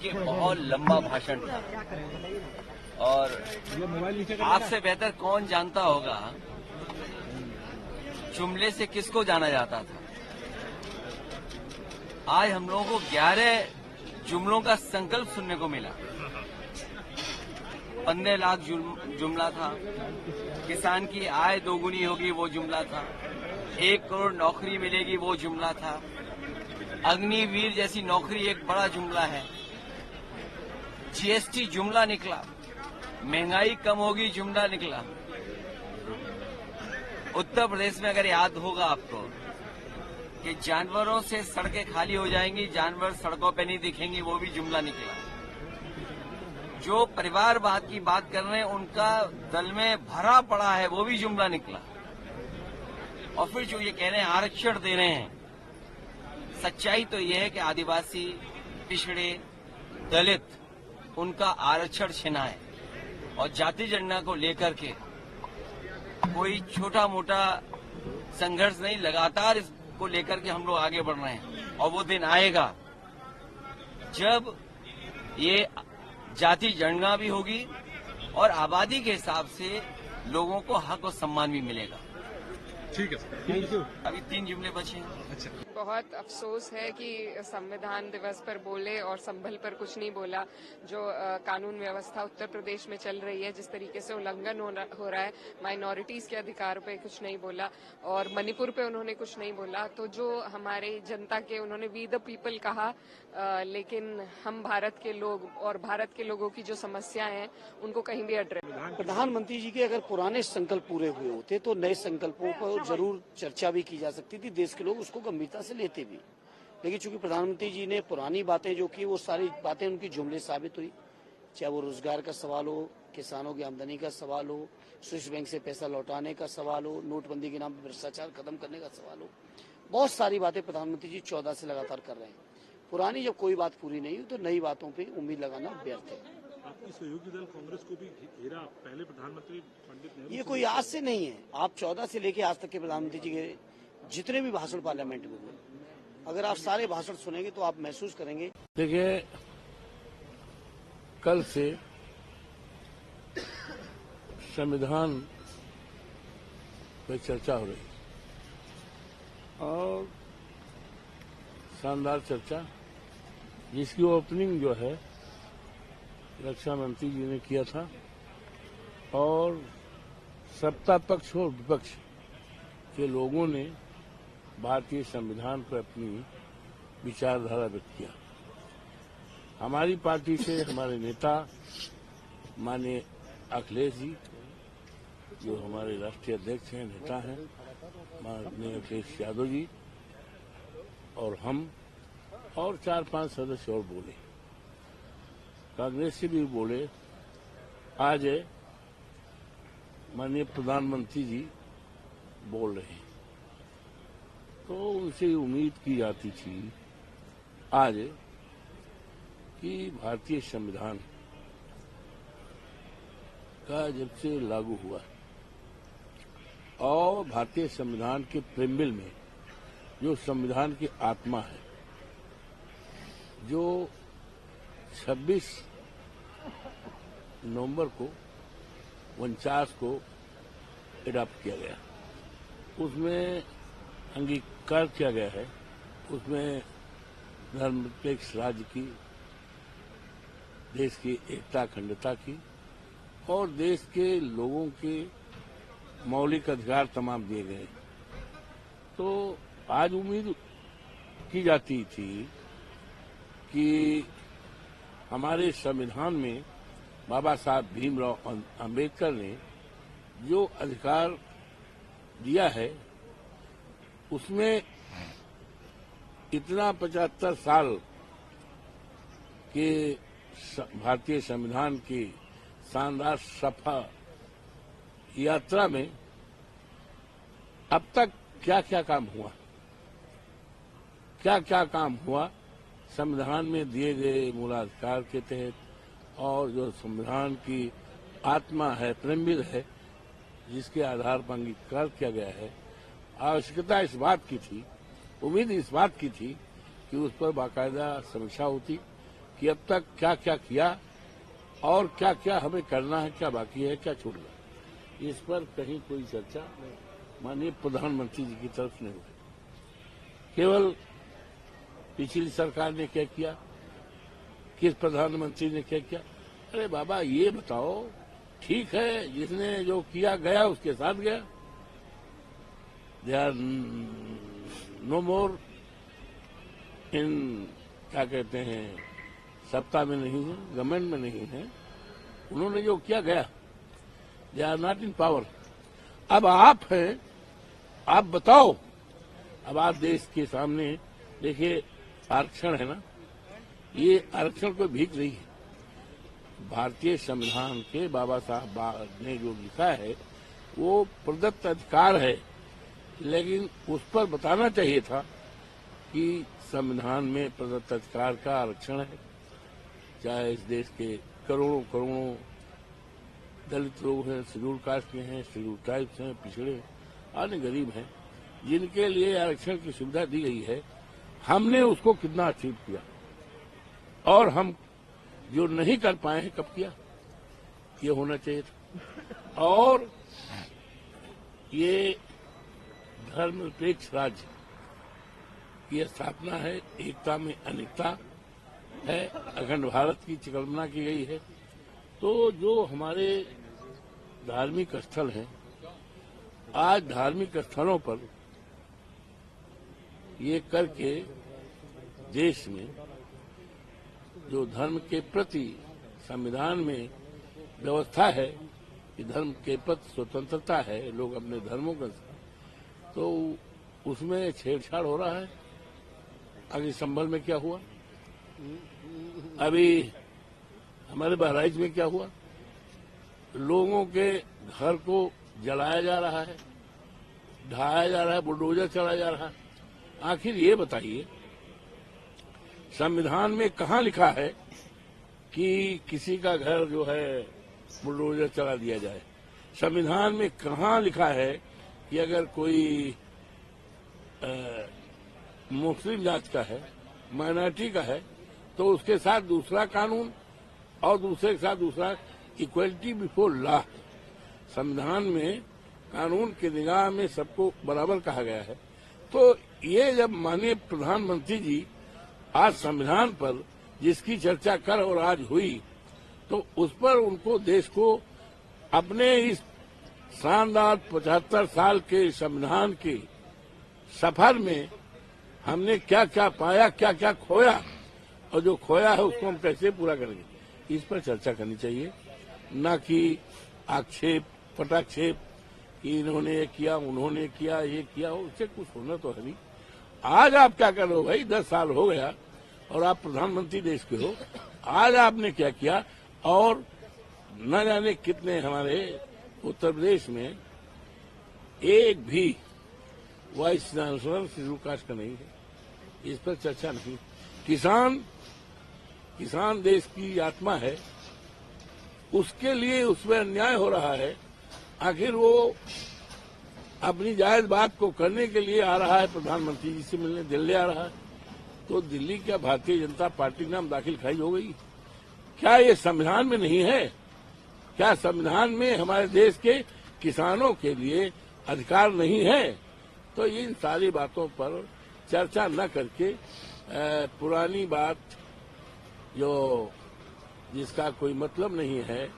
कि बहुत लंबा भाषण था और आपसे बेहतर कौन जानता होगा जुमले से किसको जाना जाता था। आज हम लोगों को 11 जुमलों का संकल्प सुनने को मिला। 15 लाख जुमला था, किसान की आय दोगुनी होगी वो जुमला था, 1 करोड़ नौकरी मिलेगी वो जुमला था, अग्निवीर जैसी नौकरी एक बड़ा जुमला है, जीएसटी जुमला निकला, महंगाई कम होगी जुमला निकला। उत्तर प्रदेश में अगर याद होगा आपको कि जानवरों से सड़कें खाली हो जाएंगी, जानवर सड़कों पे नहीं दिखेंगी, वो भी जुमला निकला। जो परिवारवाद की बात कर रहे हैं उनका दल में भरा पड़ा है, वो भी जुमला निकला। और फिर जो ये कह रहे हैं आरक्षण दे रहे हैं, सच्चाई तो ये है कि आदिवासी, पिछड़े, दलित, उनका आरक्षण छिना है और जाति जनगणना को लेकर के कोई छोटा मोटा संघर्ष नहीं, लगातार इसको लेकर के हम लोग आगे बढ़ रहे हैं। और वो दिन आएगा जब ये जाति जनगणना भी होगी और आबादी के हिसाब से लोगों को हक और सम्मान भी मिलेगा। ठीक है सर, थैंक यू। अभी 3 जुमले बचे हैं। अच्छा, बहुत अफसोस है कि संविधान दिवस पर बोले और संभल पर कुछ नहीं बोला। जो कानून व्यवस्था उत्तर प्रदेश में चल रही है, जिस तरीके से उल्लंघन हो रहा है, माइनॉरिटीज के अधिकारों पे कुछ नहीं बोला और मणिपुर पे उन्होंने कुछ नहीं बोला। तो जो हमारे जनता के, उन्होंने वी द पीपल कहा, लेकिन हम भारत के लोग और भारत के लोगों की जो समस्याएं हैं उनको कहीं भी एड्रेस। प्रधानमंत्री जी के अगर पुराने संकल्प पूरे हुए होते तो नए संकल्पों पर जरूर चर्चा भी की जा सकती थी, देश के लोग उसको गंभीरता से लेते भी। लेकिन चूंकि प्रधानमंत्री जी ने पुरानी बातें जो की, वो सारी बातें उनकी जुमले साबित हुई। चाहे वो रोजगार का सवाल हो, किसानों की आमदनी का सवाल हो, स्विस बैंक से पैसा लौटाने का सवाल हो, नोटबंदी के नाम पर भ्रष्टाचार खत्म करने का सवाल हो, बहुत सारी बातें प्रधानमंत्री जी 14 से लगातार कर रहे हैं। पुरानी जब कोई बात पूरी नहीं हुई तो नई बातों पे उम्मीद लगाना व्यर्थ है। आपकी सहयोगी दल कांग्रेस को भी घेरा, पहले प्रधानमंत्री पंडित नेहरू। ये कोई आज से नहीं है। आप 14 से लेके आज तक के प्रधानमंत्री जी के जितने भी भाषण पार्लियामेंट में हुए, अगर आप सारे भाषण सुनेंगे तो आप महसूस करेंगे। देखिए, कल से संविधान पर चर्चा हो रही और शानदार चर्चा, जिसकी ओपनिंग जो है रक्षा मंत्री जी ने किया था और सत्ता पक्ष और विपक्ष के लोगों ने भारतीय संविधान पर अपनी विचारधारा व्यक्त किया। हमारी पार्टी से हमारे नेता माननीय अखिलेश जी, जो हमारे राष्ट्रीय अध्यक्ष हैं, नेता हैं, माननीय अखिलेश यादव जी, और हम और 4-5 सदस्य और बोले। कांग्रेस से भी बोले। आज माननीय प्रधानमंत्री जी बोल रहे हैं, तो उनसे उम्मीद की जाती थी आज कि भारतीय संविधान का जब से लागू हुआ और भारतीय संविधान के प्रेम्बिल में जो संविधान की आत्मा है, जो 26 नवंबर को 49 को एडॉप्ट किया गया, उसमें अंगीकार किया गया है। उसमें धर्मनिरपेक्ष राज्य की, देश की एकता अखंडता की और देश के लोगों के मौलिक अधिकार तमाम दिए गए। तो आज उम्मीद की जाती थी कि हमारे संविधान में बाबा साहब भीमराव अंबेडकर ने जो अधिकार दिया है, उसमें इतना 75 साल के भारतीय संविधान की शानदार सफल यात्रा में अब तक क्या क्या काम हुआ, क्या क्या काम हुआ संविधान में दिए गए मूलाधिकार के तहत, और जो संविधान की आत्मा है, प्रेम्बिल है, जिसके आधार पर अंगीकार किया गया है। आवश्यकता इस बात की थी, उम्मीद इस बात की थी कि उस पर बाकायदा समीक्षा होती, कि अब तक क्या क्या किया और क्या क्या हमें करना है, क्या बाकी है, क्या छूट गया। इस पर कहीं कोई चर्चा माननीय प्रधानमंत्री जी की तरफ से नहीं हुई। केवल पिछली सरकार ने क्या किया, किस प्रधानमंत्री ने क्या किया। अरे बाबा ये बताओ, ठीक है जिसने जो किया गया उसके साथ गया, दे आर नो मोर इन क्या कहते हैं सत्ता में नहीं है, गवर्नमेंट में नहीं है, उन्होंने जो किया गया, they are not in power. अब आप हैं, आप बताओ। अब आप देश के सामने देखिए, आरक्षण है ना, ये आरक्षण कोई भीख नहीं है। भारतीय संविधान के बाबा साहब ने जो लिखा है वो प्रदत्त अधिकार है, लेकिन उस पर बताना चाहिए था कि संविधान में प्रदत्त अधिकार का आरक्षण है। चाहे इस देश के करोड़ों करोड़ों दलित लोग हैं, शेड्यूल कास्ट के हैं, शेड्यूल ट्राइब्स हैं, पिछड़े हैं, अन्य गरीब हैं, जिनके लिए आरक्षण की सुविधा दी गई है, हमने उसको कितना अचीव किया और हम जो नहीं कर पाए हैं कब किया, ये होना चाहिए था। और ये धर्मनिरपेक्ष राज्य की स्थापना है, एकता में अनेकता है, अखंड भारत की कल्पना की गई है। तो जो हमारे धार्मिक स्थल हैं, आज धार्मिक स्थलों पर ये करके देश में जो धर्म के प्रति संविधान में व्यवस्था है कि धर्म के प्रति स्वतंत्रता है, लोग अपने धर्मों का, तो उसमें छेड़छाड़ हो रहा है। आगे संभल में क्या हुआ, अभी हमारे बहराइच में क्या हुआ, लोगों के घर को जलाया जा रहा है, ढाया जा रहा है, बुलडोजर चलाया जा रहा है। आखिर ये बताइए, संविधान में कहाँ लिखा है कि किसी का घर जो है बुलडोजर चला दिया जाए? संविधान में कहाँ लिखा है कि अगर कोई मुस्लिम जात का है, माइनॉरिटी का है, तो उसके साथ दूसरा कानून और दूसरे के साथ दूसरा, इक्वलिटी बिफोर लॉ। संविधान में कानून की निगाह में सबको बराबर कहा गया है। तो ये जब माननीय प्रधानमंत्री जी आज संविधान पर जिसकी चर्चा कर और आज हुई, तो उस पर उनको, देश को अपने इस शानदार 75 साल के संविधान के सफर में हमने क्या क्या पाया, क्या क्या खोया, और जो खोया है उसको हम कैसे पूरा करेंगे, इस पर चर्चा करनी चाहिए। न कि आक्षेप पटाक्षेप कि इन्होंने ये किया, उन्होंने किया, ये किया, उससे कुछ होना तो है नहीं। आज आप क्या कर रहे हो भाई, 10 साल हो गया और आप प्रधानमंत्री देश के हो, आज आपने क्या किया। और न जाने कितने हमारे उत्तर प्रदेश में एक भी वाइस चांसलर शेड्यूल कास्ट का नहीं है, इस पर चर्चा नहीं। किसान देश की आत्मा है, उसके लिए उसमें अन्याय हो रहा है। आखिर वो अपनी जायज बात को करने के लिए आ रहा है, प्रधानमंत्री जी से मिलने दिल्ली आ रहा है, तो दिल्ली क्या भारतीय जनता पार्टी नाम दाखिल खाई हो गई? क्या ये संविधान में नहीं है? क्या संविधान में हमारे देश के किसानों के लिए अधिकार नहीं है? तो इन सारी बातों पर चर्चा न करके पुरानी बात जो जिसका कोई मतलब नहीं है,